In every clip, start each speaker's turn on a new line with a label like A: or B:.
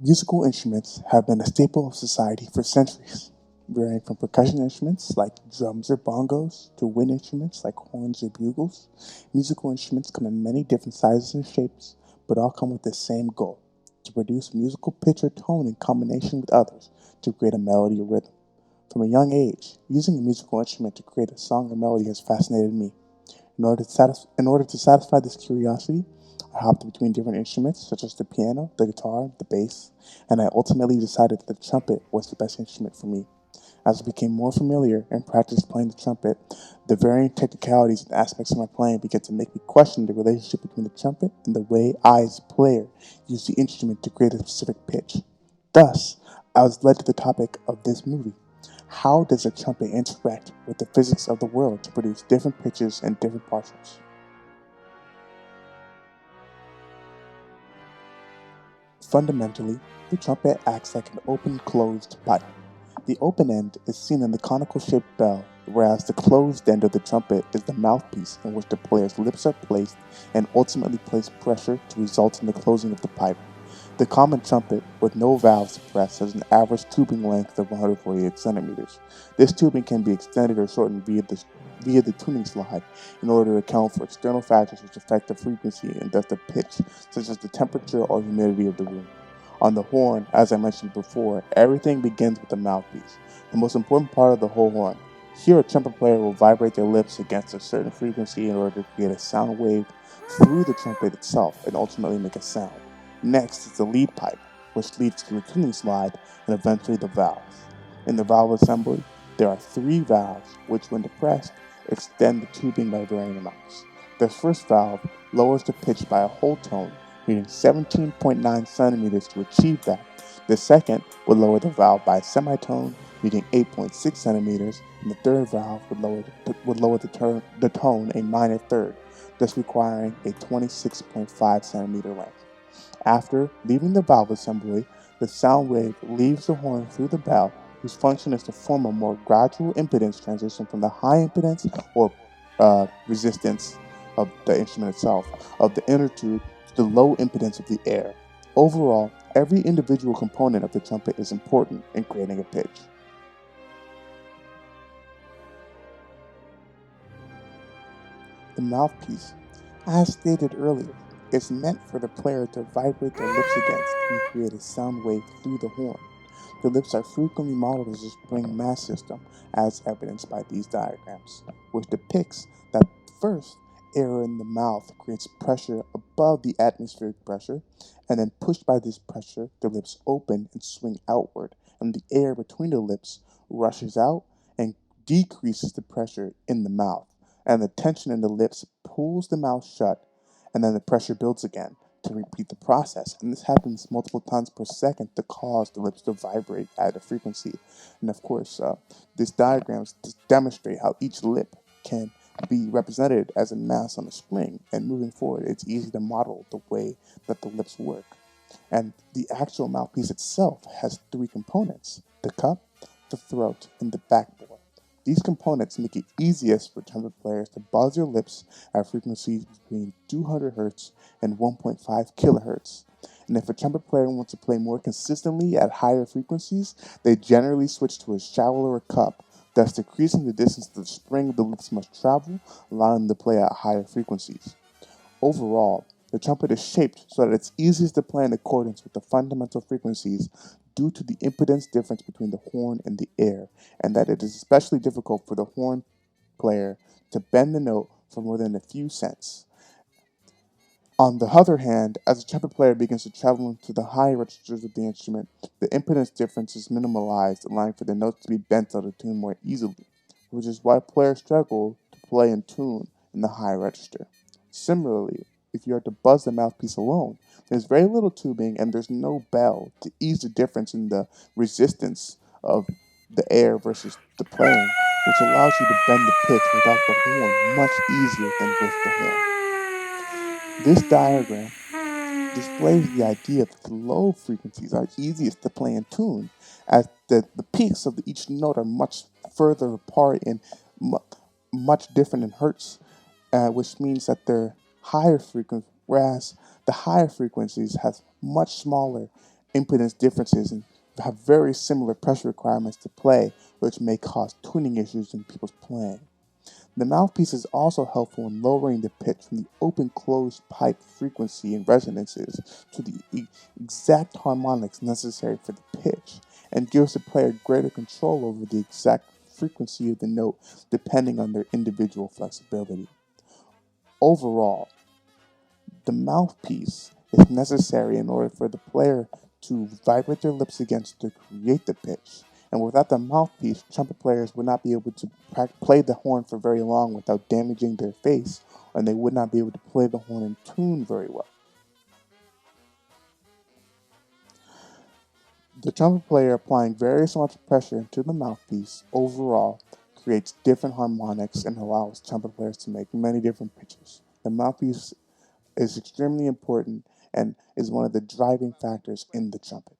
A: Musical instruments have been a staple of society for centuries, varying from percussion instruments like drums or bongos to wind instruments like horns or bugles. Musical instruments come in many different sizes and shapes, but all come with the same goal: to produce musical pitch or tone in combination with others to create a melody or rhythm. From a young age, using a musical instrument to create a song or melody has fascinated me. In order to satisfy this curiosity, I hopped between different instruments such as the piano, the guitar, the bass, and I ultimately decided that the trumpet was the best instrument for me. As I became more familiar and practiced playing the trumpet, the varying technicalities and aspects of my playing began to make me question the relationship between the trumpet and the way I, as a player, use the instrument to create a specific pitch. Thus, I was led to the topic of this movie. How does a trumpet interact with the physics of the world to produce different pitches and different partials? Fundamentally, the trumpet acts like an open-closed pipe. The open end is seen in the conical shaped bell, whereas the closed end of the trumpet is the mouthpiece in which the player's lips are placed and ultimately place pressure to result in the closing of the pipe. The common trumpet, with no valves to press, has an average tubing length of 148 centimeters. This tubing can be extended or shortened via the tuning slide in order to account for external factors which affect the frequency and thus the pitch, such as the temperature or humidity of the room. On the horn, as I mentioned before, everything begins with the mouthpiece, the most important part of the whole horn. Here, a trumpet player will vibrate their lips against a certain frequency in order to create a sound wave through the trumpet itself and ultimately make a sound. Next is the lead pipe, which leads to the tuning slide and eventually the valves. In the valve assembly, there are three valves which, when depressed, extend the tubing by varying amounts. The first valve lowers the pitch by a whole tone, needing 17.9 centimeters to achieve that. The second would lower the valve by a semitone, needing 8.6 centimeters, and the third valve would lower the tone a minor third, thus requiring a 26.5 centimeter length. After leaving the valve assembly, the sound wave leaves the horn through the bell, whose function is to form a more gradual impedance transition from the high impedance or resistance of the instrument itself, of the inner tube, to the low impedance of the air. Overall, every individual component of the trumpet is important in creating a pitch. The mouthpiece, as stated earlier, is meant for the player to vibrate their lips against and create a sound wave through the horn. The lips are frequently modeled as a spring mass system, as evidenced by these diagrams, which depicts that first, air in the mouth creates pressure above the atmospheric pressure, and then pushed by this pressure, the lips open and swing outward, and the air between the lips rushes out and decreases the pressure in the mouth, and the tension in the lips pulls the mouth shut, and then the pressure builds again to repeat the process. And this happens multiple times per second to cause the lips to vibrate at a frequency. And of course, these diagrams demonstrate how each lip can be represented as a mass on a spring. And moving forward, it's easy to model the way that the lips work. And the actual mouthpiece itself has three components: the cup, the throat, and the backbore. These components make it easiest for trumpet players to buzz their lips at frequencies between 200 Hz and 1.5 kHz. And if a trumpet player wants to play more consistently at higher frequencies, they generally switch to a shallower cup, thus decreasing the distance the spring of the lips must travel, allowing them to play at higher frequencies. Overall, the trumpet is shaped so that it's easiest to play in accordance with the fundamental frequencies due to the impedance difference between the horn and the air, and that it is especially difficult for the horn player to bend the note for more than a few cents. On the other hand, as a trumpet player begins to travel into the higher registers of the instrument, the impedance difference is minimalized, allowing for the notes to be bent out of tune more easily, which is why players struggle to play in tune in the high register. Similarly, if you are to buzz the mouthpiece alone, there's very little tubing and there's no bell to ease the difference in the resistance of the air versus the playing, which allows you to bend the pitch without the horn much easier than with the horn. This diagram displays the idea that the low frequencies are easiest to play in tune, as the peaks of each note are much further apart and mu- much different in hertz, which means that they're higher frequency, whereas The higher frequencies have much smaller impedance differences and have very similar pressure requirements to play, which may cause tuning issues in people's playing. The mouthpiece is also helpful in lowering the pitch from the open-closed pipe frequency and resonances to the exact harmonics necessary for the pitch, and gives the player greater control over the exact frequency of the note depending on their individual flexibility. Overall, the mouthpiece is necessary in order for the player to vibrate their lips against to create the pitch. And without the mouthpiece, trumpet players would not be able to play the horn for very long without damaging their face, and they would not be able to play the horn in tune very well. The trumpet player applying various amounts of pressure into the mouthpiece overall creates different harmonics and allows trumpet players to make many different pitches. The mouthpiece is extremely important and is one of the driving factors in the trumpet.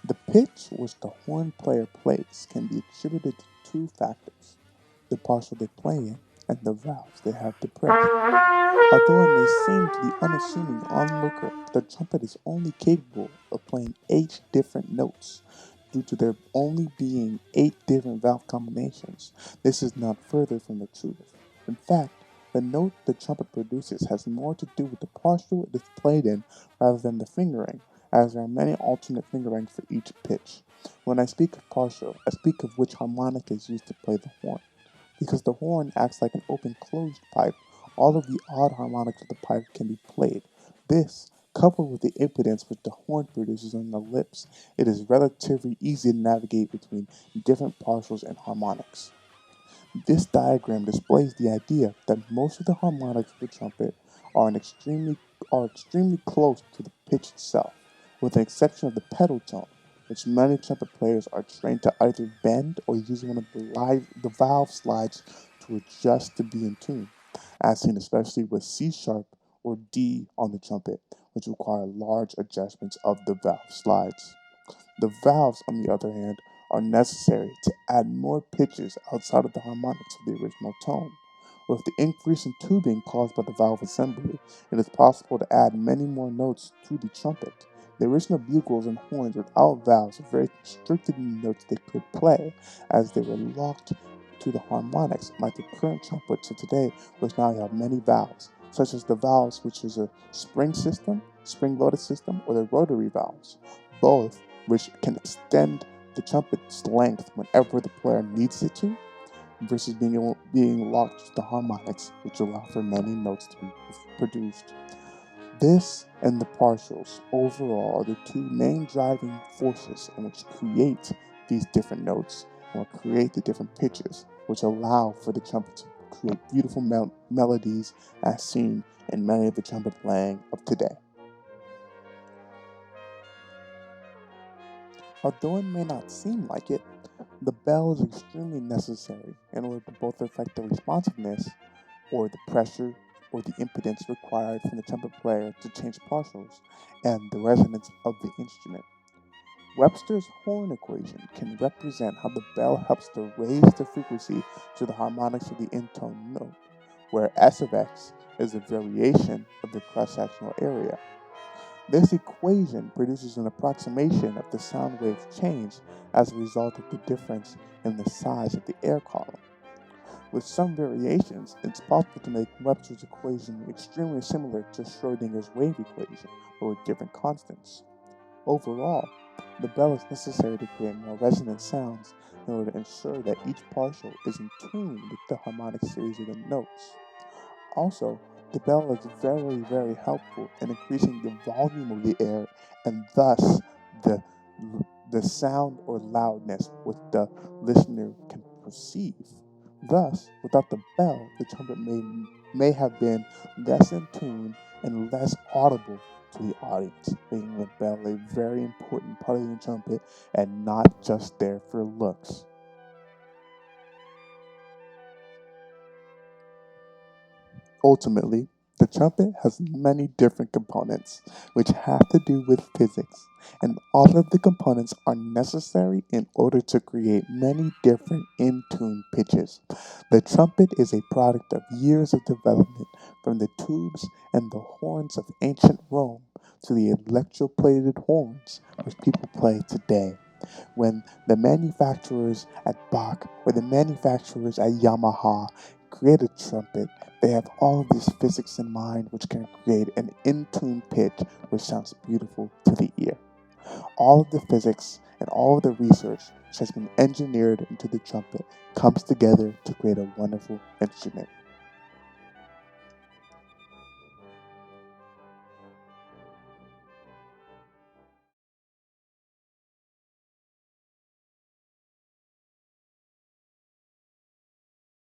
A: The pitch which the horn player plays can be attributed to two factors: the partial they play in and the valves they have to press. Although it may seem to the unassuming onlooker the trumpet is only capable of playing 8 different notes due to there only being 8 different valve combinations, this is not further from the truth. In fact, the note the trumpet produces has more to do with the partial it is played in rather than the fingering, as there are many alternate fingerings for each pitch. When I speak of partial, I speak of which harmonic is used to play the horn. Because the horn acts like an open closed pipe, all of the odd harmonics of the pipe can be played. This, coupled with the impedance which the horn produces on the lips, it is relatively easy to navigate between different partials and harmonics. This diagram displays the idea that most of the harmonics of the trumpet are extremely close to the pitch itself, with the exception of the pedal tone, which many trumpet players are trained to either bend or use one of the valve slides to adjust to be in tune, as seen especially with C sharp or D on the trumpet, which require large adjustments of the valve slides. The valves, on the other hand, are necessary to add more pitches outside of the harmonics of the original tone. With the increase in tubing caused by the valve assembly, it is possible to add many more notes to the trumpet. The original bugles and horns without valves were very constricted in the notes they could play, as they were locked to the harmonics, like the current trumpets of today, which now have many valves, such as the valves which is a spring-loaded system, or the rotary valves, both which can extend the trumpet's length whenever the player needs it to, versus being locked to the harmonics, which allow for many notes to be produced. This and the partials overall are the two main driving forces in which create these different notes and will create the different pitches, which allow for the trumpet to create beautiful melodies as seen in many of the trumpet playing of today. Although it may not seem like it, the bell is extremely necessary in order to both affect the responsiveness, or the pressure, or the impedance required from the trumpet player to change partials, and the resonance of the instrument. Webster's horn equation can represent how the bell helps to raise the frequency to the harmonics of the intone note, where S of X is a variation of the cross-sectional area. This equation produces an approximation of the sound wave change as a result of the difference in the size of the air column. With some variations, it's possible to make Webster's equation extremely similar to Schrodinger's wave equation, but with different constants. Overall, the bell is necessary to create more resonant sounds in order to ensure that each partial is in tune with the harmonic series of the notes. Also, the bell is very, very helpful in increasing the volume of the air and thus the, the sound or loudness which the listener can perceive. Thus, without the bell, the trumpet may have been less in tune and less audible to the audience, making the bell a very important part of the trumpet and not just there for looks. Ultimately, the trumpet has many different components which have to do with physics, and all of the components are necessary in order to create many different in tune pitches. The trumpet is a product of years of development, from the tubes and the horns of ancient Rome to the electroplated horns which people play today. When the manufacturers at Bach or the manufacturers at Yamaha create a trumpet, they have all of this physics in mind, which can create an in-tune pitch which sounds beautiful to the ear. All of the physics and all of the research which has been engineered into the trumpet comes together to create a wonderful instrument.